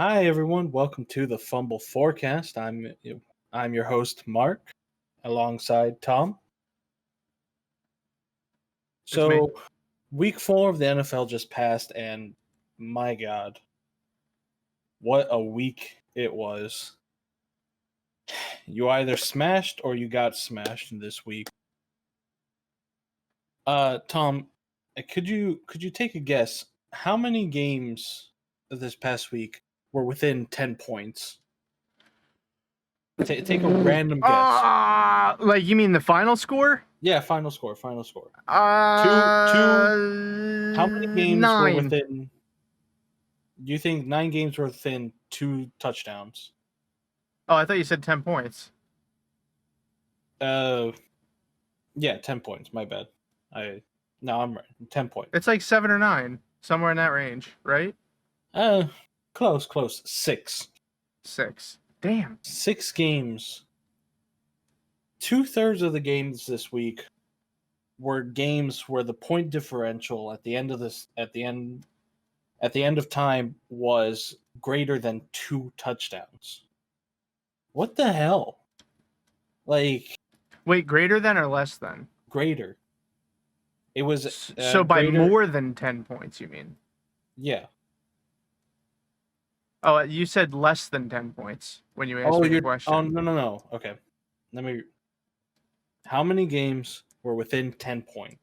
Hi everyone, welcome to the Fumble Forecast. I'm your host Mark, alongside Tom. It's me. So, week 4 of the NFL just passed, and my God, what a week it was! You either smashed or you got smashed this week. Tom, could you take a guess? How many games this past week were within 10 points? Take a random guess. Like you mean the final score? Yeah, final score. Uh, How many games were 9. within? Do you think 9 games were within 2 touchdowns? Oh, I thought you said 10 points. Yeah, 10 points. My bad. I'm right. 10 points. It's like 7 or 9, somewhere in that range, right? Close. 6. 6. Damn. 6 games. 2/3 of the games this week were games where the point differential at the end of time was greater than 2 touchdowns. What the hell? Like, Wait, greater than or less than? greater. It was So by greater, more than 10 points, you mean? Yeah. Oh, you said less than 10 points when you asked me the question. Oh, no. Okay. How many games were within 10 points?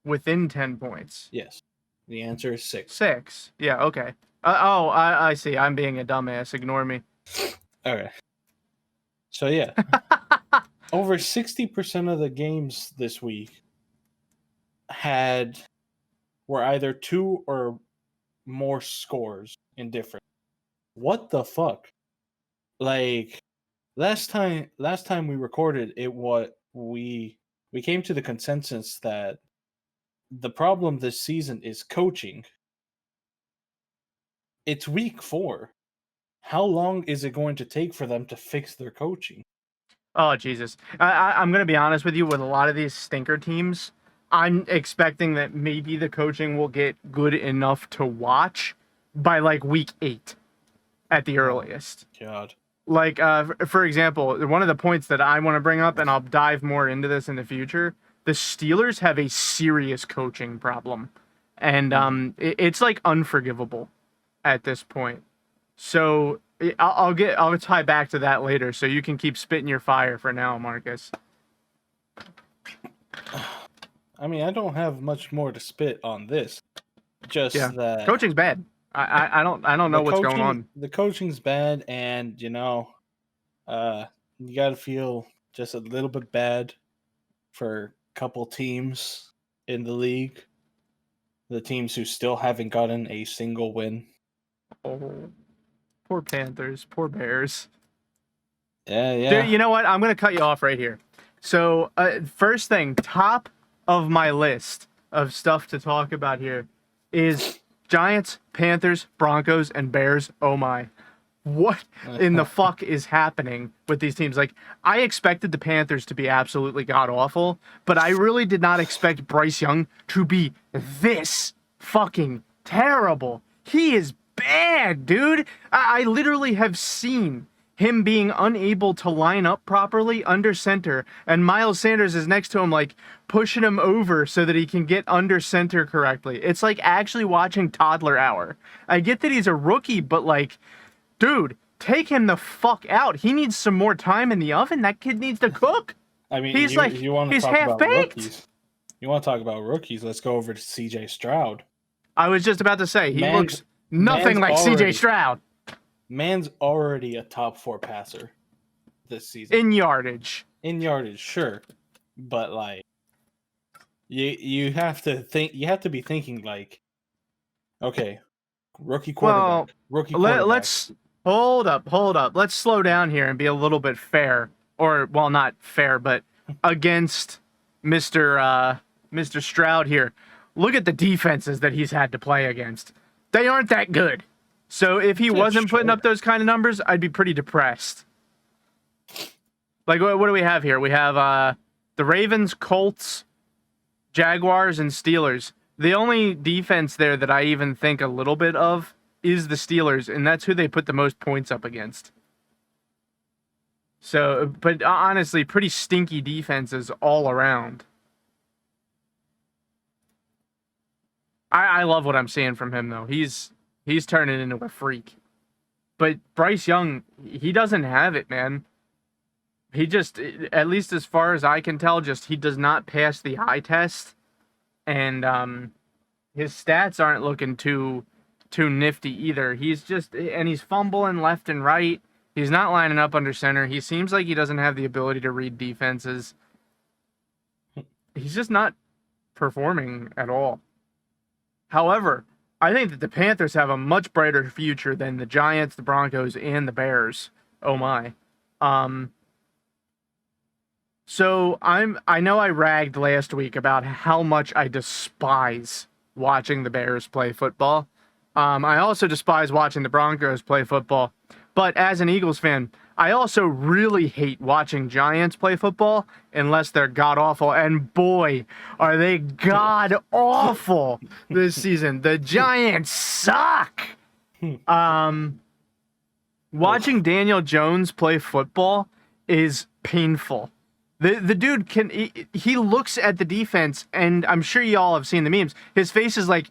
Within 10 points. Yes. The answer is 6. 6. Yeah, okay. I see. I'm being a dumbass. Ignore me. Okay. So, yeah. Over 60% of the games this week were either 2 or more scores in different. What the fuck? Like, last time we recorded it, we came to the consensus that the problem this season is coaching. It's week 4. How long is it going to take for them to fix their coaching? Oh, Jesus. I'm going to be honest with you. With a lot of these stinker teams, I'm expecting that maybe the coaching will get good enough to watch by, like, week 8 at the earliest. God. Like, for example, one of the points that I want to bring up, and I'll dive more into this in the future, the Steelers have a serious coaching problem. And it's, like, unforgivable at this point. So I'll tie back to that later, so you can keep spitting your fire for now, Marcus. I mean, I don't have much more to spit on this. Just that coaching's bad. I don't know what's going on. The coaching's bad, and you gotta feel just a little bit bad for a couple teams in the league. The teams who still haven't gotten a single win. Oh. Poor Panthers, poor Bears. Yeah. Dude, you know what? I'm going to cut you off right here. So, first thing, top of my list of stuff to talk about here is Giants, Panthers, Broncos, and Bears. Oh my. What in the fuck is happening with these teams? Like, I expected the Panthers to be absolutely god-awful, but I really did not expect Bryce Young to be this fucking terrible. He is bad, dude. I literally have seen him being unable to line up properly under center, and Miles Sanders is next to him, like, pushing him over so that he can get under center correctly. It's like actually watching toddler hour. I get that he's a rookie, but, like, dude, take him the fuck out. He needs some more time in the oven. That kid needs to cook. I mean, he's half-baked. You want to talk about rookies? Let's go over to CJ Stroud. I was just about to say, he looks nothing like CJ Stroud. Man's already a top 4 passer this season. In yardage, sure. But, like, you have to be thinking, like, okay, rookie quarterback. Let's hold up. Let's slow down here and be a little bit fair. Or, well, not fair, but against Mr. Stroud here. Look at the defenses that he's had to play against. They aren't that good. So if he wasn't putting up those kind of numbers, I'd be pretty depressed. Like, what do we have here? We have the Ravens, Colts, Jaguars, and Steelers. The only defense there that I even think a little bit of is the Steelers, and that's who they put the most points up against. So, but honestly, pretty stinky defenses all around. I love what I'm seeing from him, though. He's turning into a freak. But Bryce Young, he doesn't have it, man. He just, at least as far as I can tell, he does not pass the eye test. And his stats aren't looking too nifty either. He's fumbling left and right. He's not lining up under center. He seems like he doesn't have the ability to read defenses. He's just not performing at all. However, I think that the Panthers have a much brighter future than the Giants, the Broncos, and the Bears. Oh my. So I know I ragged last week about how much I despise watching the Bears play football. I also despise watching the Broncos play football. But as an Eagles fan, I also really hate watching Giants play football unless they're god-awful. And boy, are they god-awful this season. The Giants suck! Watching Daniel Jones play football is painful. The dude he looks at the defense, and I'm sure y'all have seen the memes. His face is like,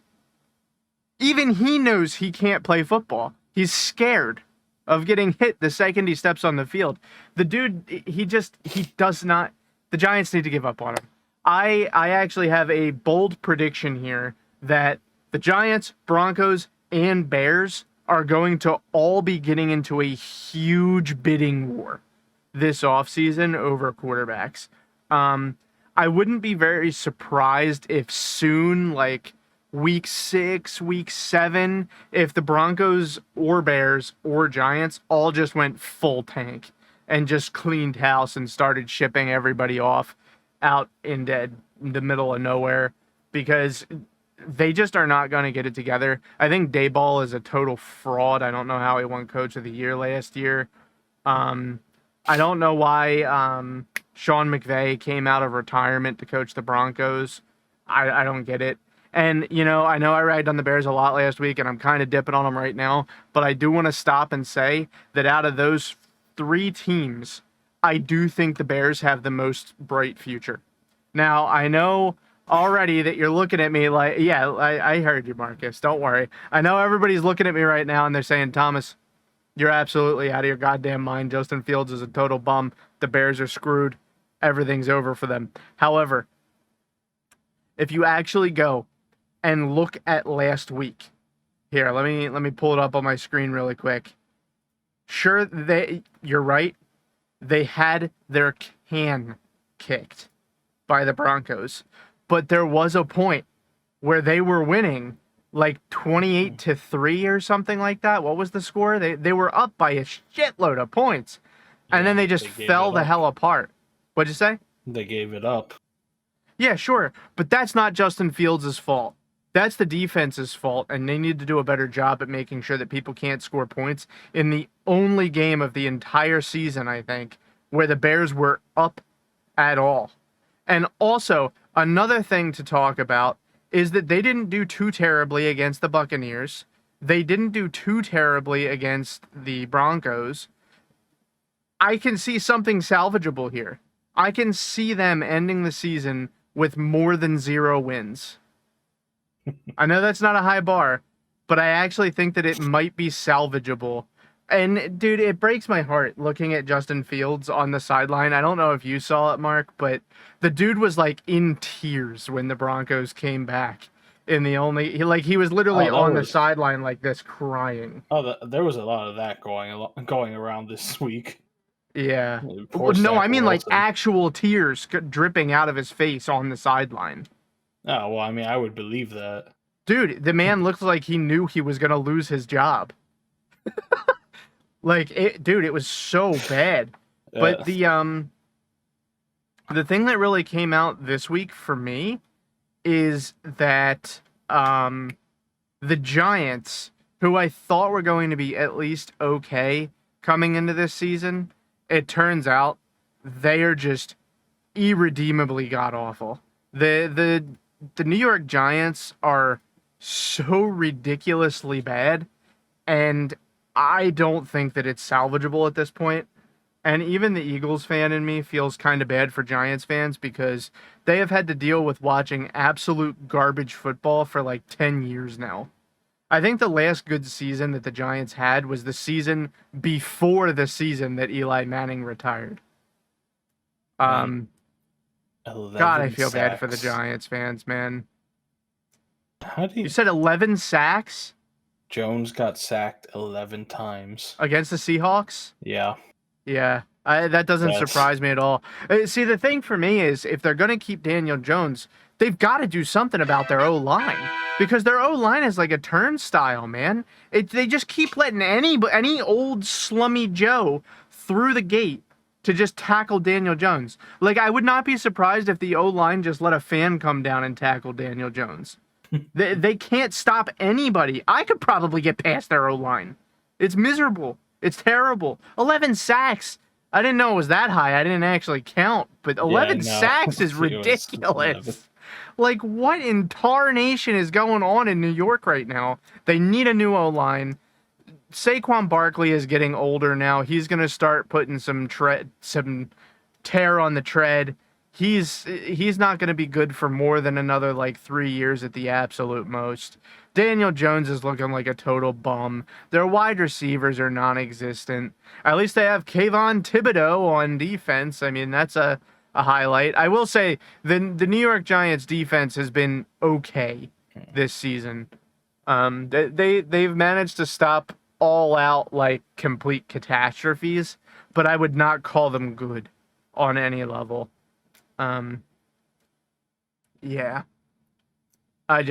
even he knows he can't play football. He's scared of getting hit the second he steps on the field. The dude, he does not. The Giants need to give up on him. I actually have a bold prediction here that the Giants, Broncos, and Bears are going to all be getting into a huge bidding war this offseason over quarterbacks. I wouldn't be very surprised if soon, like week 6, week 7, if the Broncos or Bears or Giants all just went full tank and just cleaned house and started shipping everybody off out in the middle of nowhere, because they just are not going to get it together. I think Dayball is a total fraud. I don't know how he won Coach of the Year last year. I don't know why Sean McVay came out of retirement to coach the Broncos. I don't get it. And, I know I ragged on the Bears a lot last week, and I'm kind of dipping on them right now, but I do want to stop and say that out of those 3 teams, I do think the Bears have the most bright future. Now, I know already that you're looking at me like, yeah, I heard you, Marcus. Don't worry. I know everybody's looking at me right now, and they're saying, Thomas, you're absolutely out of your goddamn mind. Justin Fields is a total bum. The Bears are screwed. Everything's over for them. However, if you actually go and look at last week, here, let me pull it up on my screen really quick. Sure, you're right. They had their can kicked by the Broncos, but there was a point where they were winning like 28-3 or something like that. What was the score? They were up by a shitload of points, and then they just fell the hell apart. What'd you say? They gave it up. Yeah, sure, but that's not Justin Fields' fault. That's the defense's fault, and they need to do a better job at making sure that people can't score points in the only game of the entire season, I think, where the Bears were up at all. And also, another thing to talk about is that they didn't do too terribly against the Buccaneers. They didn't do too terribly against the Broncos. I can see something salvageable here. I can see them ending the season with more than 0 wins. I know that's not a high bar, but I actually think that it might be salvageable. And, dude, it breaks my heart looking at Justin Fields on the sideline. I don't know if you saw it, Mark, but the dude was, like, in tears when the Broncos came back. He was literally on the sideline like this, crying. There was a lot of that going around this week. Yeah. No, I mean, like, actual tears dripping out of his face on the sideline. Oh, well, I mean, I would believe that. Dude, the man looked like he knew he was going to lose his job. It was so bad. But the thing that really came out this week for me is that the Giants, who I thought were going to be at least okay coming into this season, it turns out they are just irredeemably god-awful. The New York Giants are so ridiculously bad and I don't think that it's salvageable at this point. And even the Eagles fan in me feels kind of bad for Giants fans because they have had to deal with watching absolute garbage football for like 10 years now. I think the last good season that the Giants had was the season before the season that Eli Manning retired. Man, God, I 11 feel bad for the sacks. Giants fans, man. How do You you... said 11 sacks Jones got sacked 11 times. against the Seahawks? Yeah, Yeah, that doesn't that's... surprise me at all. See, the thing for me is if they're going to keep Daniel Jones, they've got to do something about their O line because their O line is like a turnstile, man. They just keep letting any old slummy Joe through the gate to just tackle Daniel Jones. Like, I would not be surprised if the O line just let a fan come down and tackle Daniel Jones. They can't stop anybody. I could probably get past their O line. It's miserable. It's terrible. 11 sacks. I didn't know it was that high. I didn't actually count, but Yeah, 11 no. sacks is It was 11. ridiculous. Like, what in tarnation is going on in New York right now? They need a new O line. Saquon Barkley is getting older now. He's gonna start putting some tear on the tread. He's not going to be good for more than another like 3 years at the absolute most. Daniel Jones is looking like a total bum. Their wide receivers are non-existent. At least they have Kayvon Thibodeau on defense. I mean, that's a highlight. I will say the New York Giants defense has been okay this season. They've managed to stop all out like complete catastrophes, but I would not call them good on any level. Yeah. All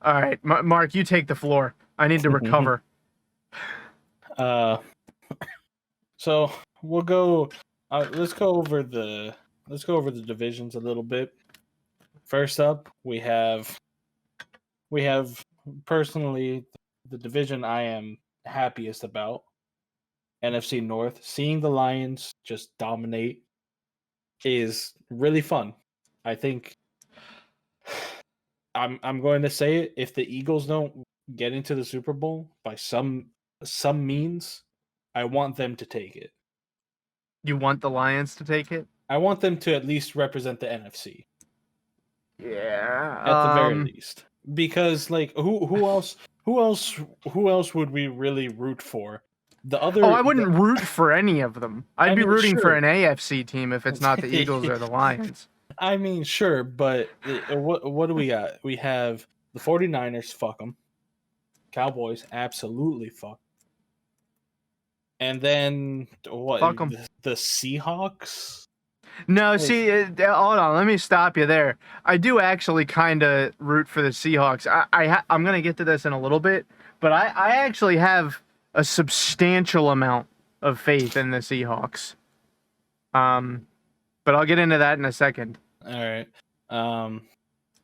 right, Mark, you take the floor. I need to recover. So we'll go. Let's go over the divisions a little bit. First up, we have personally the division I am happiest about, NFC North. Seeing the Lions just dominate is really fun. I think I'm going to say it. If the Eagles don't get into the Super Bowl by some means, I want them to take it. You want the Lions to take it? I want them to at least represent the NFC. Yeah. At the very least. Because like who else would we really root for? I wouldn't root for any of them. I'd be rooting for sure. an AFC team if it's not the Eagles or the Lions. I mean, sure, but what do we got? We have the 49ers, fuck them. Cowboys, absolutely fuck. And then what? Fuck 'em. The Seahawks? No, see, hold on. Let me stop you there. I do actually kind of root for the Seahawks. I'm going to get to this in a little bit, but I actually have a substantial amount of faith in the Seahawks. But I'll get into that in a second. All right.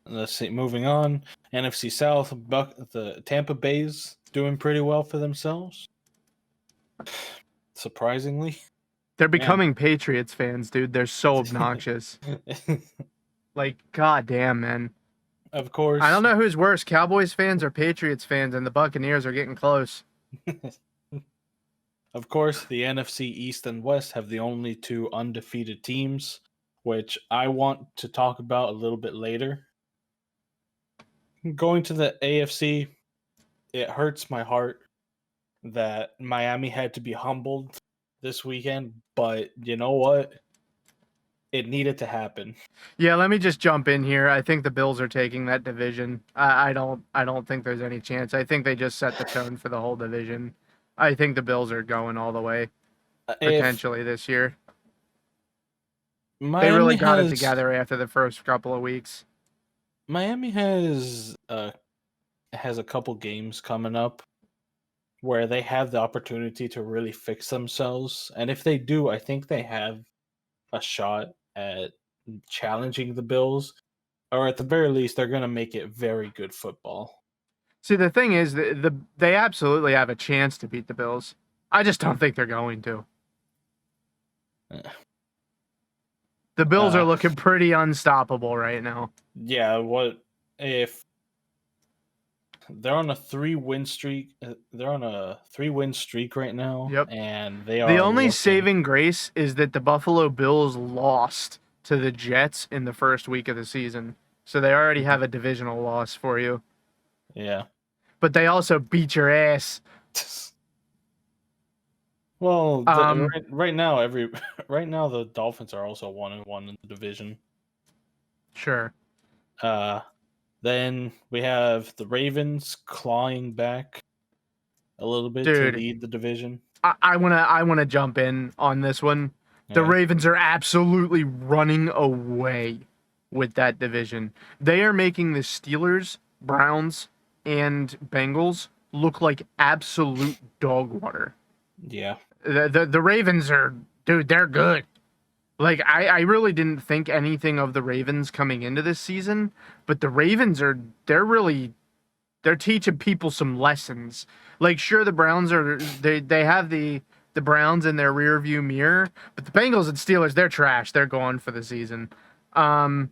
Let's see. Moving on. NFC South. The Tampa Bay's doing pretty well for themselves. Surprisingly. They're becoming Patriots fans, dude. They're so obnoxious. Like, goddamn, man. Of course. I don't know who's worse, Cowboys fans or Patriots fans, and the Buccaneers are getting close. Of course, the NFC East and West have the only two undefeated teams, which I want to talk about a little bit later. Going to the AFC, it hurts my heart that Miami had to be humbled this weekend, but you know what? It needed to happen. Yeah, let me just jump in here. I think the Bills are taking that division. I don't think there's any chance. I think they just set the tone for the whole division. I think the Bills are going all the way potentially this year. They really got it together after the first couple of weeks. Miami has a couple games coming up where they have the opportunity to really fix themselves, and if they do, I think they have a shot at challenging the Bills, or at the very least, they're going to make it very good football. See, the thing is, they absolutely have a chance to beat the Bills. I just don't think they're going to. The Bills are looking pretty unstoppable right now. Yeah, what if they're on a 3-win streak. They're on a 3-win streak right now. Yep. And they The are only looking... saving grace is that the Buffalo Bills lost to the Jets in the first week of the season. So they already have a divisional loss for you. Yeah. But they also beat your ass. Well, right now, right now the Dolphins are also 1-1 in the division. Sure. Then we have the Ravens clawing back a little bit to lead the division. I wanna jump in on this one. Yeah. The Ravens are absolutely running away with that division. They are making the Steelers, Browns, and Bengals look like absolute dog water. Yeah. The Ravens are, dude, they're good. Like, I really didn't think anything of the Ravens coming into this season, but the Ravens they're teaching people some lessons. Like, sure, the Browns they have the Browns in their rear view mirror, but the Bengals and Steelers, they're trash. They're gone for the season. The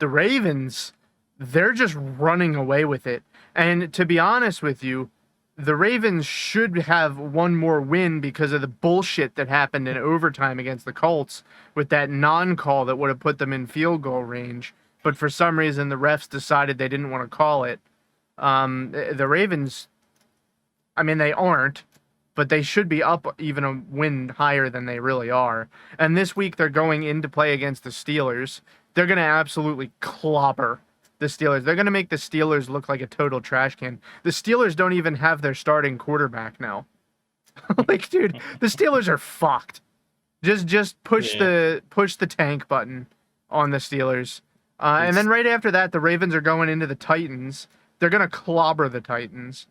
Ravens, they're just running away with it. And to be honest with you, the Ravens should have one more win because of the bullshit that happened in overtime against the Colts with that non-call that would have put them in field goal range. But for some reason, the refs decided they didn't want to call it. The Ravens, I mean, they aren't, but they should be up even a win higher than they really are. And this week, they're going into play against the Steelers. They're going to absolutely clobber the Steelers. They're going to make the Steelers look like a total trash can. The Steelers don't even have their starting quarterback now. Like, dude, the Steelers are fucked. Just push the tank button on the Steelers. And then right after that, the Ravens are going into the Titans. They're going to clobber the Titans.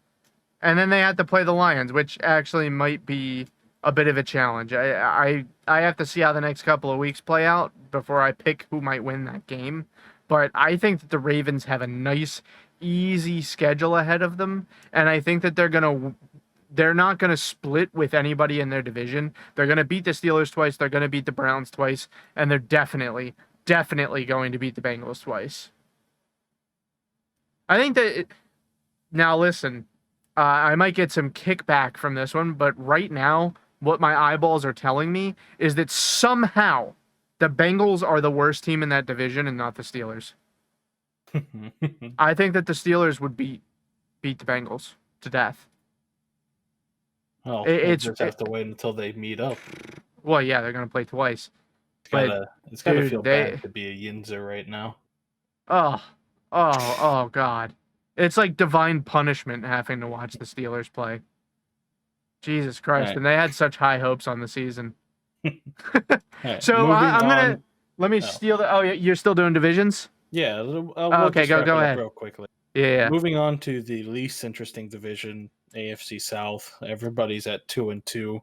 And then they have to play the Lions, which actually might be a bit of a challenge. I have to see how the next couple of weeks play out before I pick who might win that game. But I think that the Ravens have a nice, easy schedule ahead of them. And I think that they're not going to split with anybody in their division. They're going to beat the Steelers twice. They're going to beat the Browns twice. And they're definitely going to beat the Bengals twice. I think that... Now, listen, I might get some kickback from this one, but right now, what my eyeballs are telling me is that somehow the Bengals are the worst team in that division and not the Steelers. I think that the Steelers would beat the Bengals to death. Oh, we'll just have to wait until they meet up. Well, yeah, they're going to play twice. It's gotta feel bad to be a Yinzer right now. Oh, God. It's like divine punishment having to watch the Steelers play. Jesus Christ. Right. And they had such high hopes on the season. Right. So I'm going to... Let me steal the... Oh, you're still doing divisions? Yeah. Okay, go ahead. Real quickly. Yeah. Moving on to the least interesting division, AFC South. Everybody's at 2-2.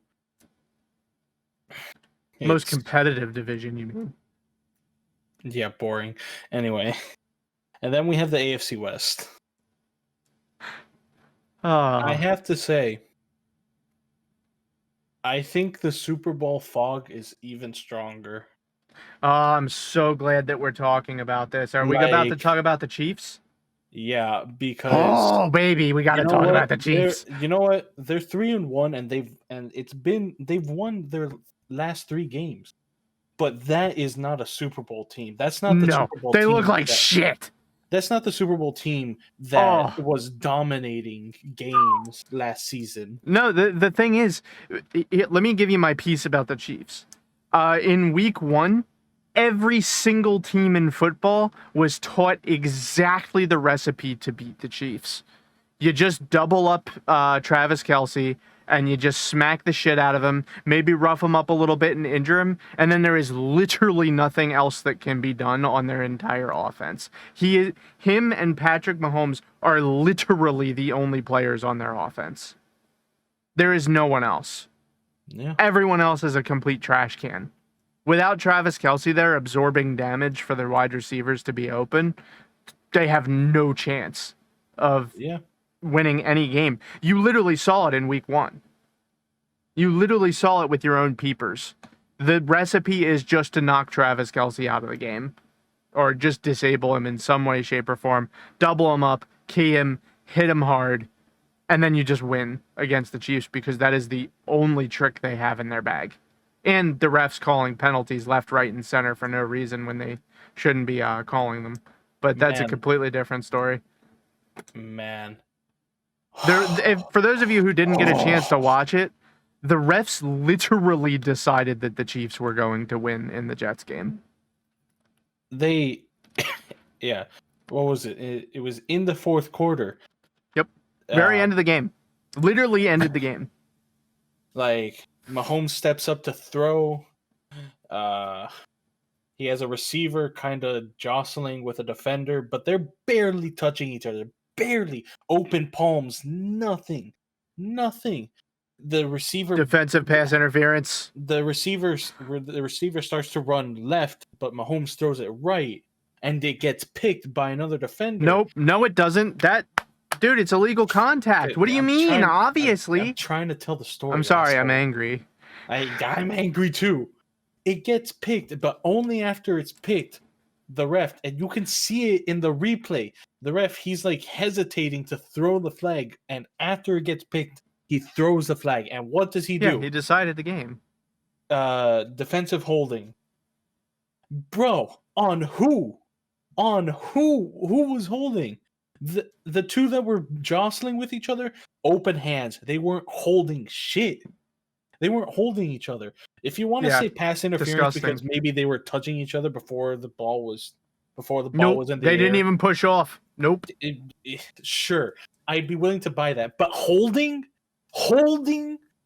Most competitive division, you mean? Yeah, boring. Anyway. And then we have the AFC West. I have to say, I think the Super Bowl fog is even stronger. Oh, I'm so glad that we're talking about this. Are we about to talk about the Chiefs? Yeah, because... Oh, baby, we got to talk about the Chiefs. You know what? They're 3-1, and they've won their last 3 games. But that is not a Super Bowl team. That's not the Super Bowl team. They look like shit. That's not the Super Bowl team that was dominating games last season. No, the thing is, let me give you my piece about the Chiefs. In week 1, every single team in football was taught exactly the recipe to beat the Chiefs. You just double up Travis Kelce, and you just smack the shit out of him, maybe rough him up a little bit and injure him, and then there is literally nothing else that can be done on their entire offense. Him and Patrick Mahomes are literally the only players on their offense. There is no one else. Yeah. Everyone else is a complete trash can. Without Travis Kelce there absorbing damage for their wide receivers to be open, they have no chance of winning any game. You literally saw it in week 1. You literally saw it with your own peepers. The recipe is just to knock Travis Kelce out of the game, or just disable him in some way, shape, or form, double him up, key him, hit them hard, and then you just win against the Chiefs because that is the only trick they have in their bag. And the refs calling penalties left, right, and center for no reason when they shouldn't be calling them. But that's a completely different story. Man. For those of you who didn't get a chance to watch it, the refs literally decided that the Chiefs were going to win in the Jets game. Yeah. What was it? It was in the fourth quarter. Yep. Very end of the game. Literally ended the game. Like, Mahomes steps up to throw. He has a receiver kind of jostling with a defender, but they're barely touching each other. Barely. Open palms. Nothing. The receiver... Defensive pass interference. The receiver starts to run left, but Mahomes throws it right, and it gets picked by another defender. Nope. No, it doesn't. Dude, it's illegal contact. What do you mean? Obviously. I'm trying to tell the story. I'm sorry. I'm angry. I'm angry too. It gets picked, but only after it's picked, the ref, and you can see it in the replay. The ref, he's like hesitating to throw the flag, and after it gets picked, he throws the flag. And what does he do? Yeah, he decided the game. Defensive holding. Bro, on who? Who was holding? The two that were jostling with each other, open hands. They weren't holding shit. They weren't holding each other. If you want to say pass interference because maybe they were touching each other before the ball was in the air. They didn't even push off. Nope. Sure. I'd be willing to buy that. But holding?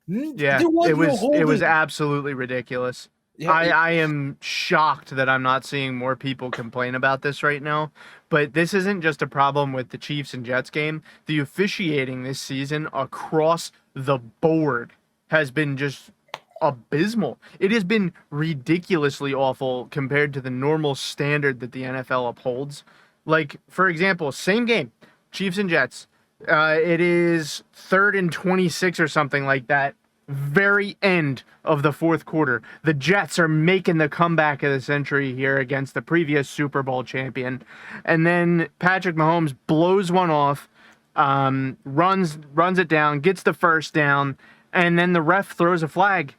Yeah, it was absolutely ridiculous. Yeah, I am shocked that I'm not seeing more people complain about this right now. But this isn't just a problem with the Chiefs and Jets game. The officiating this season across the board has been just abysmal. It has been ridiculously awful compared to the normal standard that the NFL upholds. Like, for example, same game, Chiefs and Jets. It is 3rd and 26 or something like that. Very end of the fourth quarter. The Jets are making the comeback of the century here against the previous Super Bowl champion. And then Patrick Mahomes blows one off, runs it down, gets the first down, and then the ref throws a flag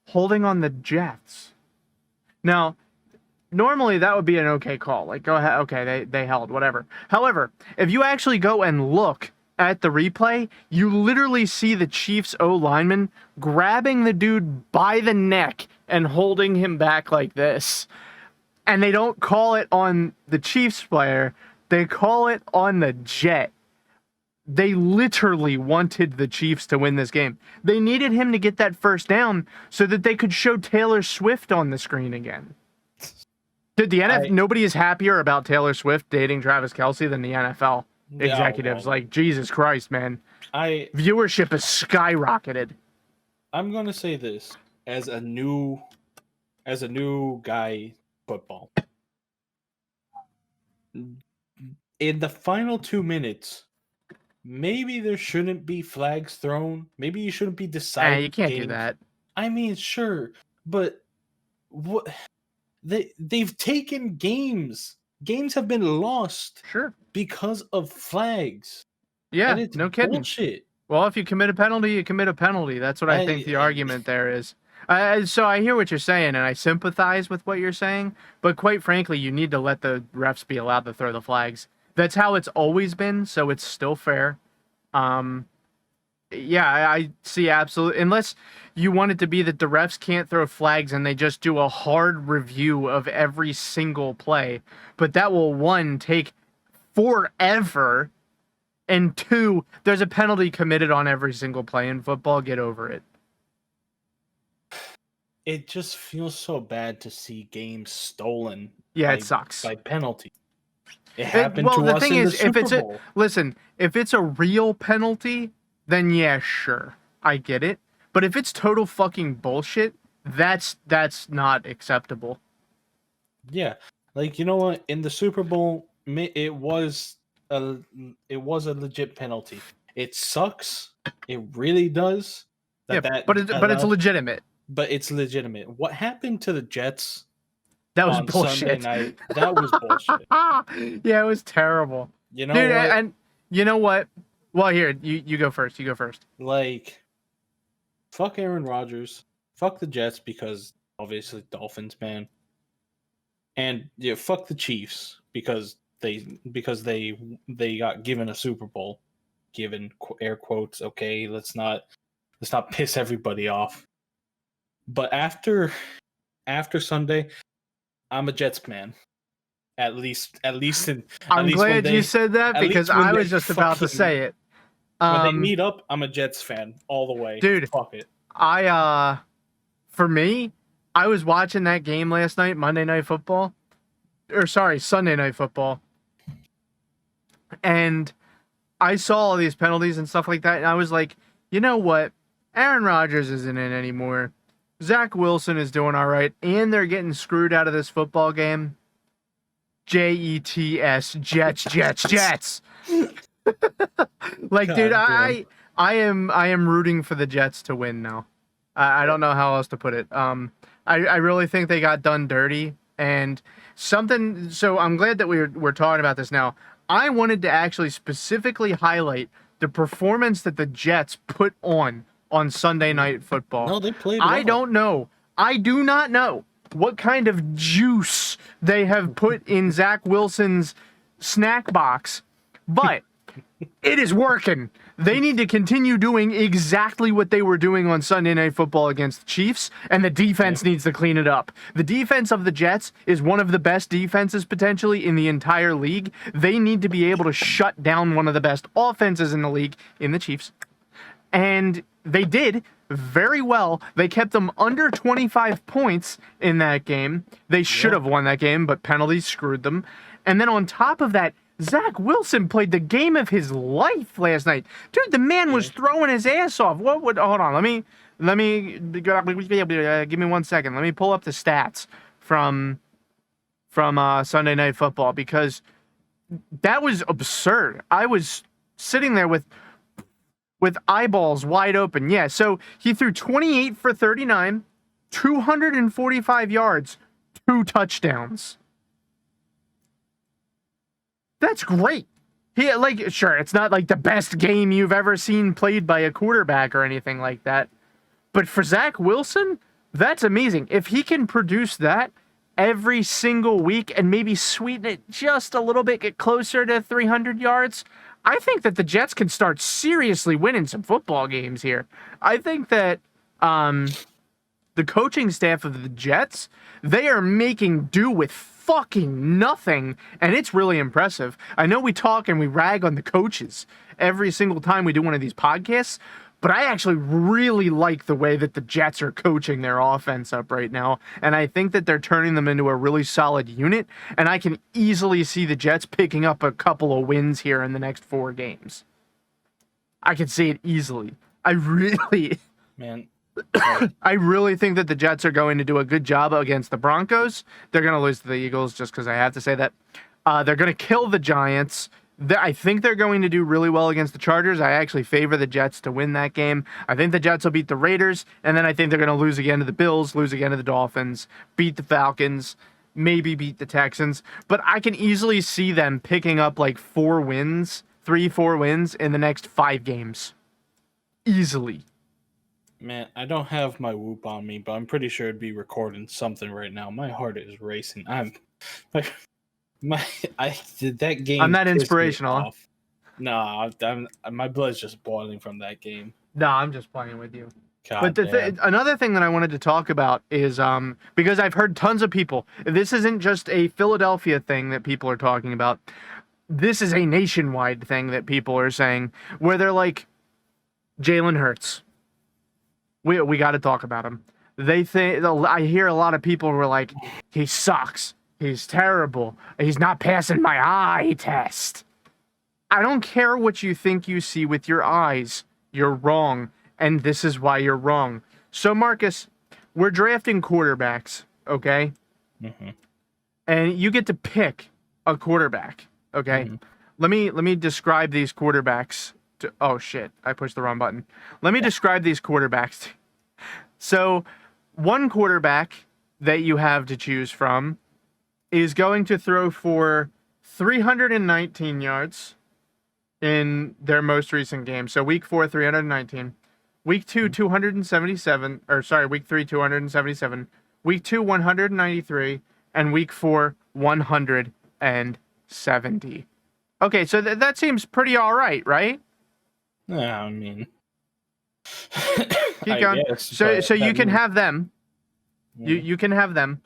holding on the Jets. Now, normally that would be an okay call. Like, go ahead, okay, they held, whatever. However, if you actually go and look at the replay, you literally see the Chiefs O-lineman grabbing the dude by the neck and holding him back like this. And they don't call it on the Chiefs player, they call it on the Jet. They literally wanted the Chiefs to win this game. They needed him to get that first down so that they could show Taylor Swift on the screen again. Dude, nobody is happier about Taylor Swift dating Travis Kelce than the NFL executives. Like, Jesus Christ, man. Viewership has skyrocketed. I'm going to say this as a new guy football. In the final 2 minutes, maybe there shouldn't be flags thrown. Maybe you shouldn't be deciding. You can't do that. I mean, sure, but what they've taken games. Games have been lost. Sure. Because of flags. Yeah, and it's no kidding. Bullshit. Well, if you commit a penalty, you commit a penalty. That's what I think the argument there is. So I hear what you're saying, and I sympathize with what you're saying. But quite frankly, you need to let the refs be allowed to throw the flags. That's how it's always been, so it's still fair. Yeah, I see absolutely. Unless you want it to be that the refs can't throw flags and they just do a hard review of every single play. But that will, 1, take forever, and 2, there's a penalty committed on every single play in football. Get over it. It just feels so bad to see games stolen. Yeah, it sucks. By penalty. It happened to us in the Super Bowl. Listen, if it's a real penalty, then yeah, sure, I get it. But if it's total fucking bullshit, that's not acceptable. Yeah, like, you know what? In the Super Bowl, it was a legit penalty. It sucks. It really does. But it's legitimate. But it's legitimate. What happened to the Jets? That was bullshit. Sunday night, that was bullshit. Yeah, it was terrible. You know dude, what? And You know what? Well, here, you go first. You go first. Like, fuck Aaron Rodgers. Fuck the Jets because obviously Dolphins, man. And yeah, fuck the Chiefs because they got given a Super Bowl. Given air quotes, okay, let's not piss everybody off. But after Sunday, I'm a Jets man. I'm glad you said that because I was just about to say it. When they meet up, I'm a Jets fan all the way. Dude, fuck it. For me, I was watching that game last night, Sunday Night Football, and I saw all these penalties and stuff like that, and I was like, you know what? Aaron Rodgers isn't in anymore. Zach Wilson is doing all right, and they're getting screwed out of this football game. Jets, Jets. Like, God, dude, I am rooting for the Jets to win now. I don't know how else to put it. I really think they got done dirty and something. So I'm glad that we're talking about this now. I wanted to actually specifically highlight the performance that the Jets put on Sunday Night Football. No, they played well. I don't know. I do not know what kind of juice they have put in Zach Wilson's snack box, but it is working. They need to continue doing exactly what they were doing on Sunday Night Football against the Chiefs, and the defense needs to clean it up. The defense of the Jets is one of the best defenses potentially in the entire league. They need to be able to shut down one of the best offenses in the league in the Chiefs. And they did very well. They kept them under 25 points in that game. They should have won that game, but penalties screwed them. And then on top of that, Zach Wilson played the game of his life last night. Dude, the man was throwing his ass off. Hold on. Let me give me 1 second. Let me pull up the stats from Sunday Night Football because that was absurd. I was sitting there with eyeballs wide open. Yeah, so he threw 28 for 39, 245 yards, 2 touchdowns. That's great. Sure, it's not like the best game you've ever seen played by a quarterback or anything like that. But for Zach Wilson, that's amazing. If he can produce that every single week and maybe sweeten it just a little bit, get closer to 300 yards, I think that the Jets can start seriously winning some football games here. I think that the coaching staff of the Jets, they are making do with fucking nothing, and it's really impressive. I know we talk and we rag on the coaches every single time we do one of these podcasts, but I actually really like the way that the Jets are coaching their offense up right now, and I think that they're turning them into a really solid unit, and I can easily see the Jets picking up a couple of wins here in the next 4 games. I can see it easily. I really think that the Jets are going to do a good job against the Broncos. They're going to lose to the Eagles just because I have to say that. They're going to kill the Giants. I think they're going to do really well against the Chargers. I actually favor the Jets to win that game. I think the Jets will beat the Raiders, and then I think they're going to lose again to the Bills, lose again to the Dolphins, beat the Falcons, maybe beat the Texans. But I can easily see them picking up like 4 wins in the next 5 games. Easily. Man, I don't have my Whoop on me, but I'm pretty sure it'd be recording something right now. My heart is racing. Did that game. I'm not inspirational. No, my blood's just boiling from that game. No, I'm just playing with you. God but another thing that I wanted to talk about is because I've heard tons of people. This isn't just a Philadelphia thing that people are talking about. This is a nationwide thing that people are saying, where they're like, Jalen Hurts. We got to talk about him. I hear a lot of people were like, he sucks. He's terrible. He's not passing my eye test. I don't care what you think you see with your eyes. You're wrong, and this is why you're wrong. So, Marcus, we're drafting quarterbacks, okay? Mm-hmm. And you get to pick a quarterback, okay? Mm-hmm. Let me describe these quarterbacks. Oh, shit. I pushed the wrong button. Let me describe these quarterbacks. So, one quarterback that you have to choose from is going to throw for 319 yards, in their most recent game. So week 4, 319. Week 2, 277. Or sorry, week 3, 277. Week 2, 193. And week 4, 170. Okay, so that seems pretty all right, right? Yeah, I mean, Keep I going. guess. So you can have them. You can have them.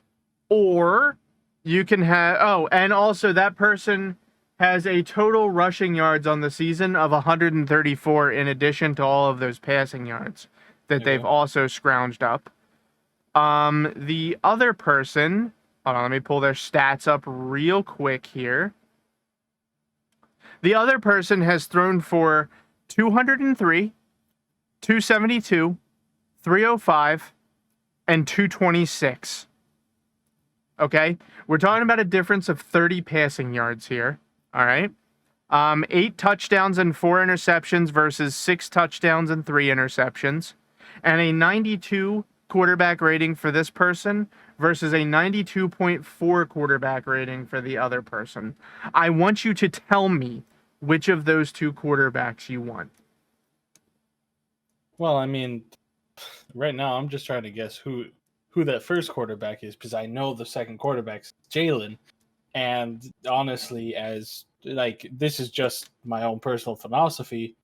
Or you can have... Oh, and also that person has a total rushing yards on the season of 134 in addition to all of those passing yards that they've also scrounged up. The other person... Hold on, let me pull their stats up real quick here. The other person has thrown for 203, 272, 305, and 226. Okay? We're talking about a difference of 30 passing yards here. All right? 8 touchdowns and 4 interceptions versus 6 touchdowns and 3 interceptions. And a 92 quarterback rating for this person versus a 92.4 quarterback rating for the other person. I want you to tell me which of those two quarterbacks you want. Well, I mean, right now I'm just trying to guess who that first quarterback is because I know the second quarterback's Jalen. And honestly, as like this is just my own personal philosophy,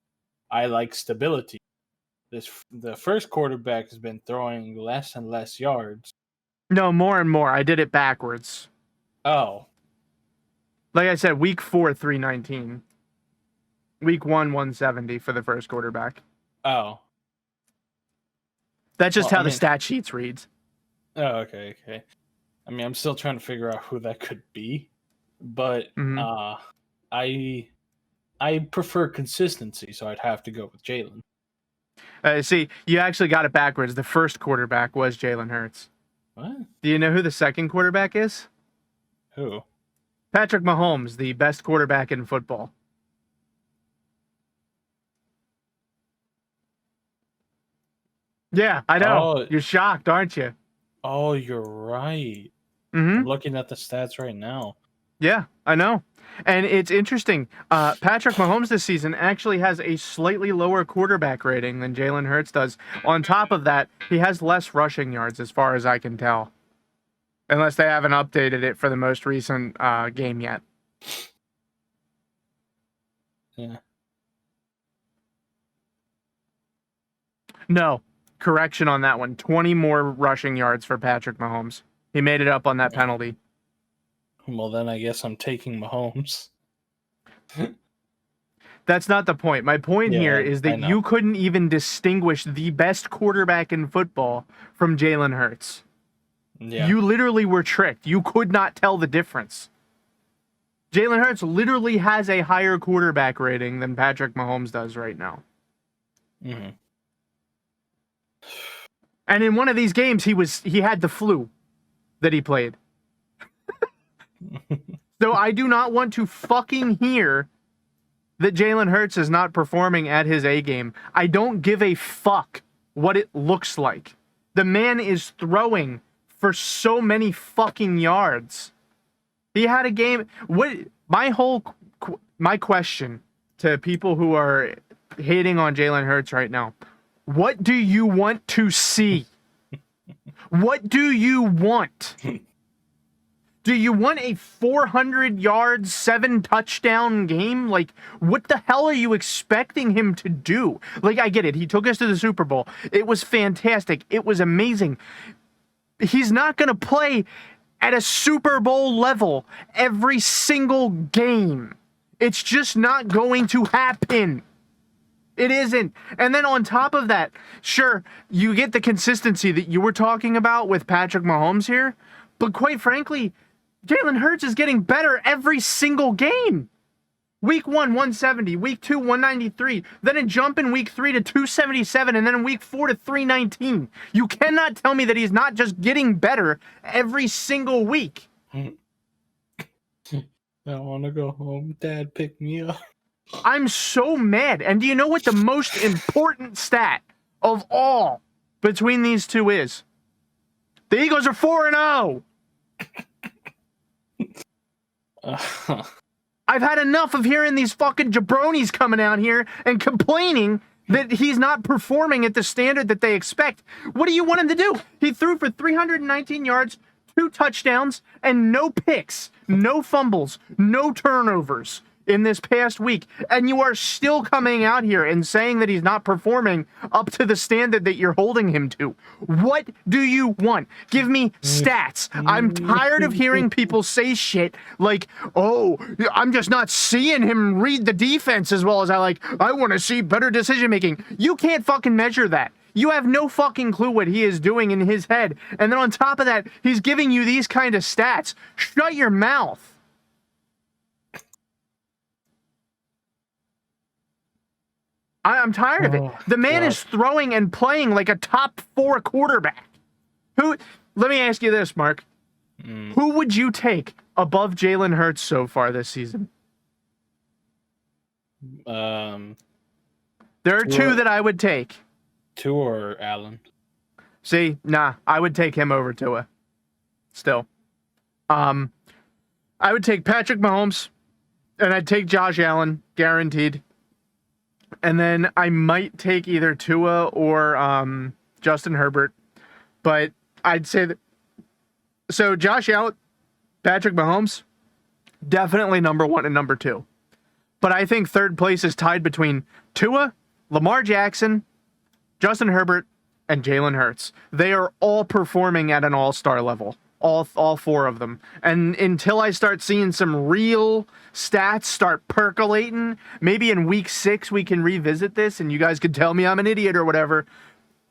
I like stability. The first quarterback has been throwing less and less yards. No, more and more. I did it backwards. Oh. Like I said, week 4, 319. Week 1, 170 for the first quarterback. Oh. That's just how the stat sheets reads. Oh, okay. I mean, I'm still trying to figure out who that could be, but I prefer consistency, so I'd have to go with Jalen. See, you actually got it backwards. The first quarterback was Jalen Hurts. What? Do you know who the second quarterback is? Who? Patrick Mahomes, the best quarterback in football. Yeah, I know. Oh. You're shocked, aren't you? Oh, you're right. Mm-hmm. I'm looking at the stats right now. Yeah, I know. And it's interesting. Patrick Mahomes this season actually has a slightly lower quarterback rating than Jalen Hurts does. On top of that, he has less rushing yards as far as I can tell. Unless they haven't updated it for the most recent game yet. Yeah. No. Correction on that one. 20 more rushing yards for Patrick Mahomes. He made it up on that penalty. Well, then I guess I'm taking Mahomes. That's not the point. My point here is that you couldn't even distinguish the best quarterback in football from Jalen Hurts. Yeah. You literally were tricked. You could not tell the difference. Jalen Hurts literally has a higher quarterback rating than Patrick Mahomes does right now. Mm-hmm. And in one of these games, he had the flu that he played. So I do not want to fucking hear that Jalen Hurts is not performing at his A game. I don't give a fuck what it looks like. The man is throwing for so many fucking yards. He had a game. My question to people who are hating on Jalen Hurts right now. What do you want to see? What do you want? Do you want a 400-yard, 7-touchdown game? Like, what the hell are you expecting him to do? Like, I get it. He took us to the Super Bowl. It was fantastic. It was amazing. He's not going to play at a Super Bowl level every single game. It's just not going to happen. It isn't. And then on top of that, sure, you get the consistency that you were talking about with Patrick Mahomes here, but quite frankly, Jalen Hurts is getting better every single game. Week 1, 170. Week 2, 193. Then a jump in week 3 to 277. And then in week 4 to 319. You cannot tell me that he's not just getting better every single week. I want to go home. Dad, pick me up. I'm so mad. And do you know what the most important stat of all between these two is? The Eagles are 4-0. I've had enough of hearing these fucking jabronis coming out here and complaining that he's not performing at the standard that they expect. What do you want him to do? He threw for 319 yards, 2 touchdowns, and no picks, no fumbles, no turnovers in this past week. And you are still coming out here and saying that he's not performing up to the standard that you're holding him to. What do you want? Give me stats. I'm tired of hearing people say shit like, oh, I'm just not seeing him read the defense as well as I like. I want to see better decision making. You can't fucking measure that. You have no fucking clue what he is doing in his head. And then on top of that, he's giving you these kind of stats. Shut your mouth. I'm tired of it. The man is throwing and playing like a top 4 quarterback. Let me ask you this, Mark. Who would you take above Jalen Hurts so far this season? There are 2 that I would take. 2 or Allen? See, nah, I would take him over Tua. Still. I would take Patrick Mahomes, and I'd take Josh Allen, guaranteed. And then I might take either Tua or Justin Herbert. But I'd say that... So Josh Allen, Patrick Mahomes, definitely number 1 and number 2. But I think third place is tied between Tua, Lamar Jackson, Justin Herbert, and Jalen Hurts. They are all performing at an all-star level. All 4 of them. And until I start seeing some real stats start percolating, maybe in week 6 we can revisit this and you guys could tell me I'm an idiot or whatever.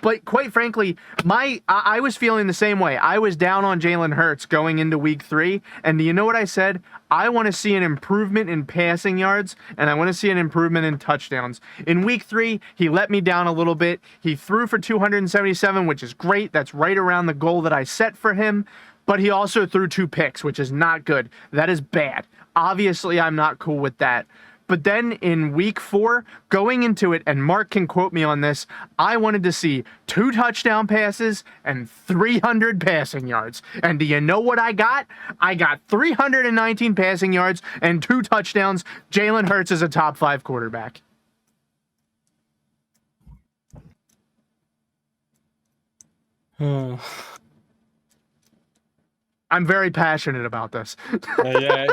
But quite frankly, I was feeling the same way. I was down on Jalen Hurts going into week 3. And do you know what I said? I want to see an improvement in passing yards, and I want to see an improvement in touchdowns. In week 3, he let me down a little bit. He threw for 277, which is great. That's right around the goal that I set for him. But he also threw 2 picks, which is not good. That is bad. Obviously, I'm not cool with that. But then in week 4, going into it, and Mark can quote me on this, I wanted to see 2 touchdown passes and 300 passing yards. And do you know what I got? I got 319 passing yards and 2 touchdowns. Jalen Hurts is a top 5 quarterback. I'm very passionate about this. Yeah,